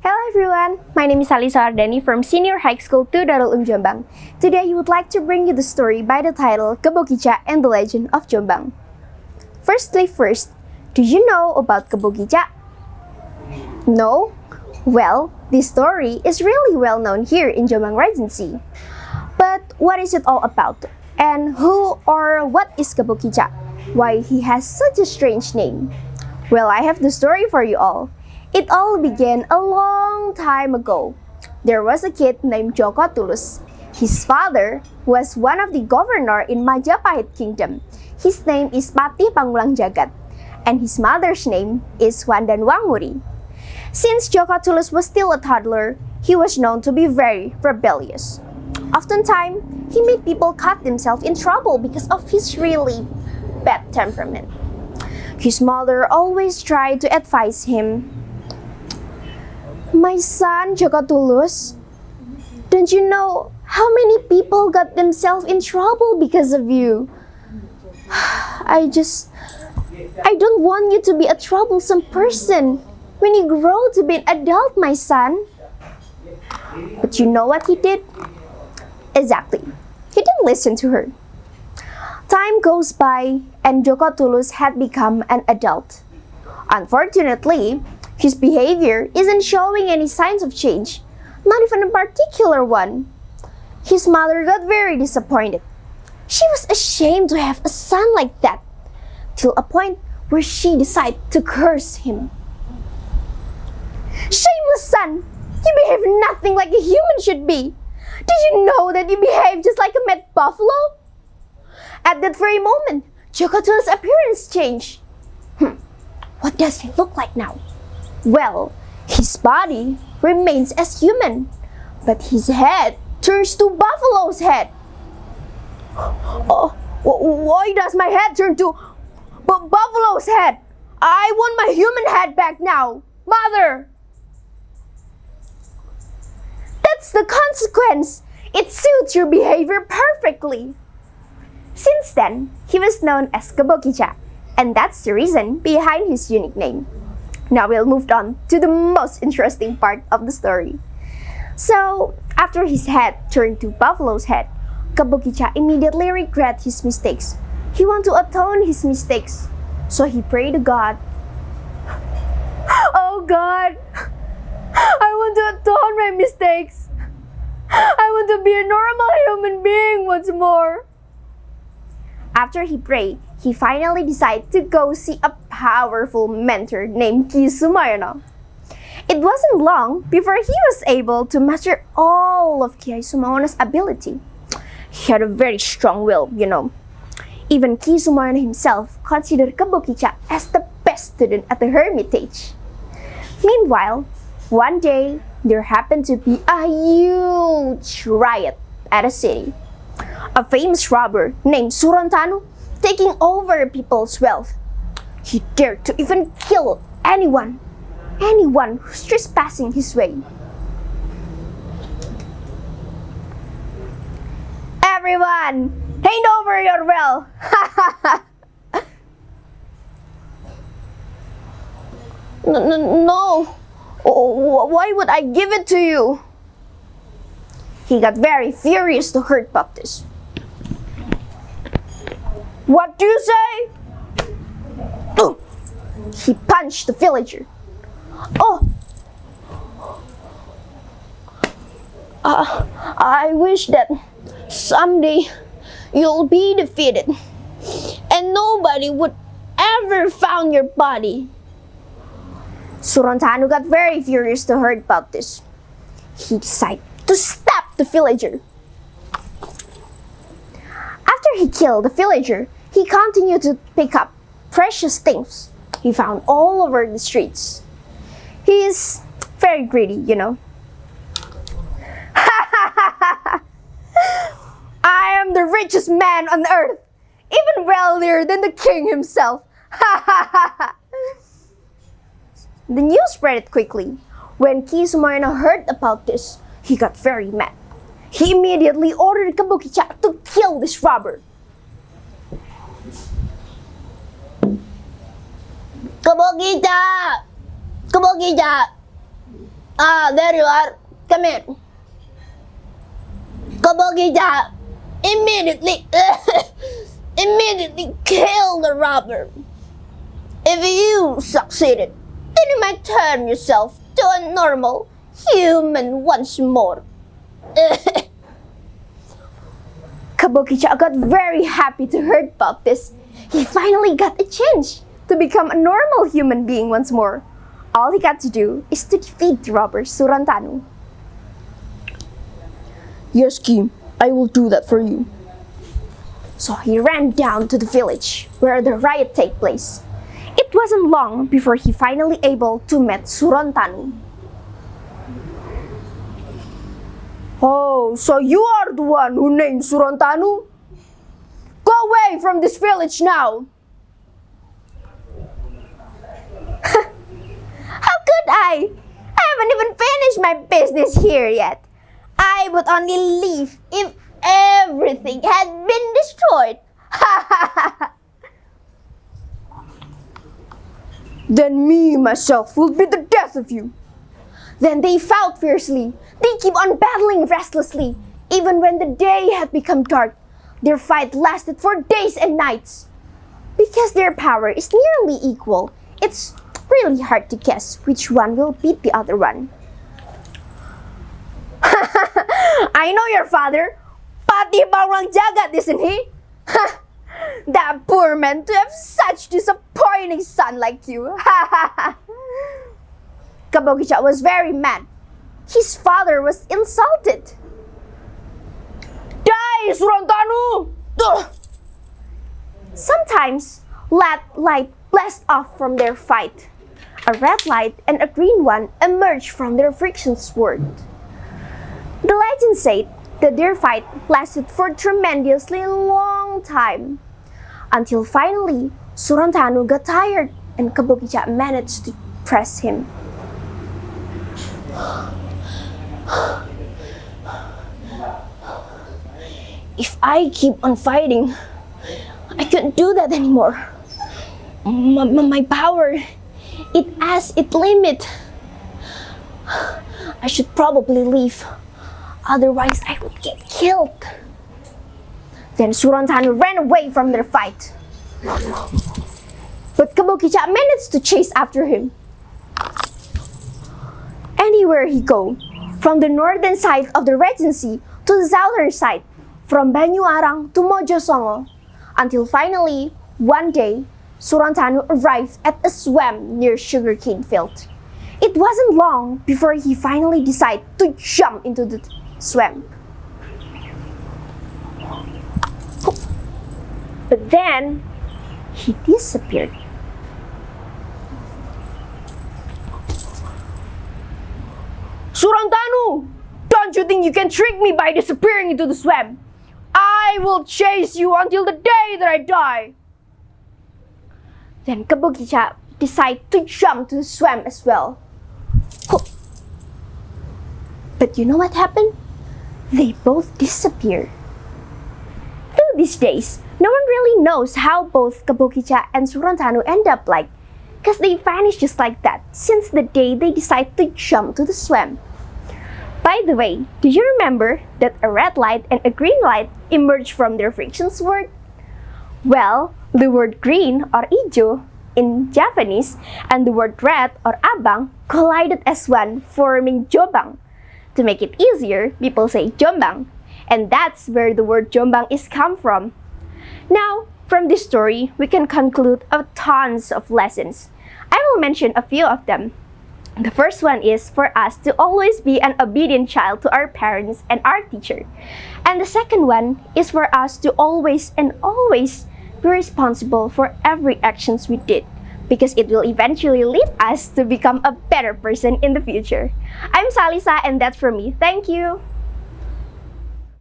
Hello everyone, my name is Salisa Wardani from Senior High School 2 DARUL Jombang. Today I would like to bring you the story by the title KEBOKICAK and the Legend of Jombang. First, do you know about KEBOKICAK? No? Well, this story is really well known here in Jombang Regency. But what is it all about? And who or what is KEBOKICAK? Why he has such a strange name? Well, I have the story for you all. It all began a long time ago. There was a kid named Joko Tulus. His father was one of the governor in Majapahit Kingdom. His name is Patih Pangulang Jagat, and his mother's name is Wandan Wanguri. Since Joko Tulus was still a toddler, he was known to be very rebellious. Oftentimes, he made people cut themselves in trouble because of his really bad temperament. His mother always tried to advise him, "My son, Joko Tulus, don't you know how many people got themselves in trouble because of you? I don't want you to be a troublesome person when you grow to be an adult, my son." But you know what he did? Exactly. He didn't listen to her. Time goes by and Joko Tulus had become an adult. Unfortunately, his behavior isn't showing any signs of change, not even a particular one. His mother got very disappointed. She was ashamed to have a son like that, till a point where she decided to curse him. "Shameless son! You behave nothing like a human should be! Did you know that you behave just like a mad buffalo?" At that very moment, Joko Tulus' appearance changed. What does he look like now? Well, his body remains as human, but his head turns to buffalo's head. Why does my head turn to buffalo's head? I want my human head back now, mother! That's the consequence. It suits your behavior perfectly. Since then, he was known as KEBOKICAK, and that's the reason behind his unique name. Now we'll move on to the most interesting part of the story. So, after his head turned to buffalo's head, KEBOKICAK immediately regret his mistakes. He wanted to atone his mistakes, so he prayed to God. "Oh God, I want to atone my mistakes. I want to be a normal human being once more." After he prayed, he finally decided to go see a powerful mentor named Ki Sumayono. It wasn't long before he was able to master all of Ki Sumayono's ability. He had a very strong will, you know. Even Ki Sumayono himself considered KEBOKICAK as the best student at the Hermitage. Meanwhile, one day, there happened to be a huge riot at a city. A famous robber named Surantanu taking over people's wealth. He dared to even kill anyone who's trespassing his way. "Everyone, hand over your wealth!" No. Why would I give it to you? He got very furious to hear about this. "What do you say?" He punched the villager. I wish that someday you'll be defeated and nobody would ever found your body." Surantanu got very furious to hear about this. He decided to stab the villager. After he killed the villager, he continued to pick up precious things he found all over the streets. He is very greedy, you know. "I am the richest man on earth, even wealthier than the king himself." The news spread quickly. When Ki Sumayono heard about this, he got very mad. He immediately ordered KEBOKICAK to kill this robber. "KEBOKICAK! KEBOKICAK! Ah, there you are. Come here. KEBOKICAK immediately kill the robber. If you succeeded, then you might turn yourself to a normal human once more. KEBOKICAK got very happy to hear about this. He finally got a chance to become a normal human being once more. All he got to do is to defeat the robber Surantanu. Yes, Kim, I will do that for you. So he ran down to the village where the riot take place. It wasn't long before he finally able to meet Surantanu. Oh, so you are the one who named Surantanu? Go away from this village now! How could I? I haven't even finished my business here yet. I would only leave if everything had been destroyed. Then me, myself, will be the death of you. Then they fought fiercely. They keep on battling restlessly. Even when the day had become dark, their fight lasted for days and nights. Because their power is nearly equal, it's really hard to guess which one will beat the other one. I know your father. Pati bawang jagat, isn't he? That poor man to have such disappointing son like you. KEBOKICAK was very mad. His father was insulted. Die, Surantanu! Sometimes, light blast off from their fight. A red light and a green one emerged from their friction sword. The legend said that their fight lasted for a tremendously long time, until finally Surantanu got tired and KEBOKICAK managed to press him. If I keep on fighting, I can't do that anymore. My power, it has its limit. I should probably leave, otherwise I would get killed. Then Surantanu ran away from their fight. But KEBOKICAK managed to chase after him. Anywhere he go, from the northern side of the regency to the southern side, from Banyuarang to Mojosongo, until finally, one day, Surantanu arrived at a swamp near sugarcane field. It wasn't long before he finally decided to jump into the swamp. But then, he disappeared. Surantanu! Don't you think you can trick me by disappearing into the swamp? I will chase you until the day that I die. Then KEBOKICAK decided to jump to the swamp as well. But you know what happened? They both disappeared. Through these days, no one really knows how both KEBOKICAK and Surantanu end up like, because they vanished just like that since the day they decided to jump to the swamp. By the way, do you remember that a red light and a green light emerged from their friction sword? Well, the word green or ijo in Japanese and the word red or abang collided as one, forming Jombang. To make it easier, people say Jombang, and that's where the word Jombang is come from. Now, from this story, we can conclude tons of lessons. I will mention a few of them. The first one is for us to always be an obedient child to our parents and our teacher. And the second one is for us to always be responsible for every actions we did, because it will eventually lead us to become a better person in the future. I'm Salisa, and that's from me. Thank you!